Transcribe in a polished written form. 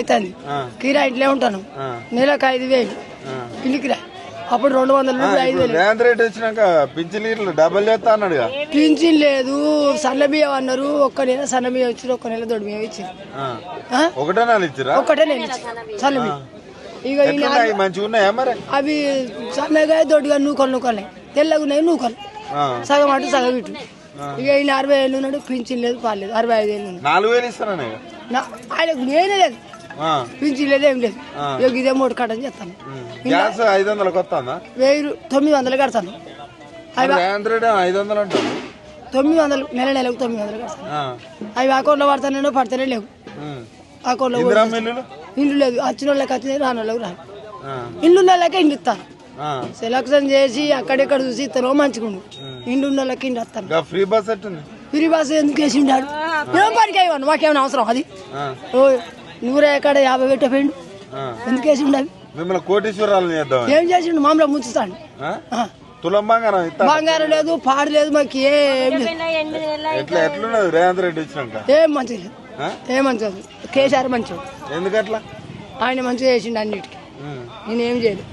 అవుతుంది కిరా ఇంట్లో ఉంటాను నెలకు 5,000 ఇల్లు కిరా అప్పుడు 200 5,000 రేవంత్ రెడ్డి వచ్చినాక పింఛన్లు డబల్ చేస్తా అన్నాడు పింఛన్ లేదు సన్న బియ్యం అన్నారు ఒక్క నెల సన్న బియ్యం ఇచ్చారు ఒక్క నెల దొడ్డు బియ్యం ఇచ్చారు ఒకటే నెల ఇచ్చిరా ఒక్కటే నెల సన్న బియ్యం ఇక మంచిగా ఉన్నాయా మరి అవి సన్నగా దొడ్డుగా నూకలు తెల్లగా ఉన్నాయి నూకలు సగం అటు సగం ఇటు ఇక ఈయన 60,000 ఉన్నాడు పింఛన్ లేదు పాలేదు 65,000 ఉన్నాడు 4,000 ఇస్తాను ఆయనకు నేనే లేదు పింఛన్ లేదు ఏం లేదు ఇక ఇదే 3 కట్టని చెప్తాను గ్యాస్ 500 వస్తుందా 1,900 కడతాను రేవంత్ రెడ్డి 500 అంటారు 900 నెలకు 900 కడతాను అవి అకౌంట్లో పడతానే పడతానే లేవు అకౌంట్లో ఇల్లు లేదు వచ్చిన వాళ్ళకి వచ్చినాయి రాని వాళ్ళకి రాను ఇల్లు ఉన్న వాళ్ళకే ఇండ్లు ఇస్తాను సెలక్షన్ చేసి అక్కడెక్కడ చూసి ఇస్తారో మంచిగుండు ఇండ్లు ఉన్న వాళ్ళకి ఇండ్లు వస్తాను ఫ్రీ బస్ ఫ్రీ బస్ ఎందుకు వేసి ఉండాడు ఏం పనికి అయ్యాను మాకేమైనా అవసరం అది నూరే ఎక్కడ 50 పెట్టపోయిండు ఎందుకు వేసి ఉండాలి మిమ్మల్ని కోటీశ్వరాలు ఏం చేసిండు మామూలు ముంచుతాడు తులం బంగారం లేదు పాడు లేదు మాకు ఏం ఎట్లున్నది రేవంత్ రెడ్డి వచ్చినాక ఏం మంచిగా లేదు ఏం మంచిగా కేసీఆర్ మంచిగా ఎందుకట్లా ఆయన మంచిగా చేసిండు అన్నిటికీ నేనేం చేయలేదు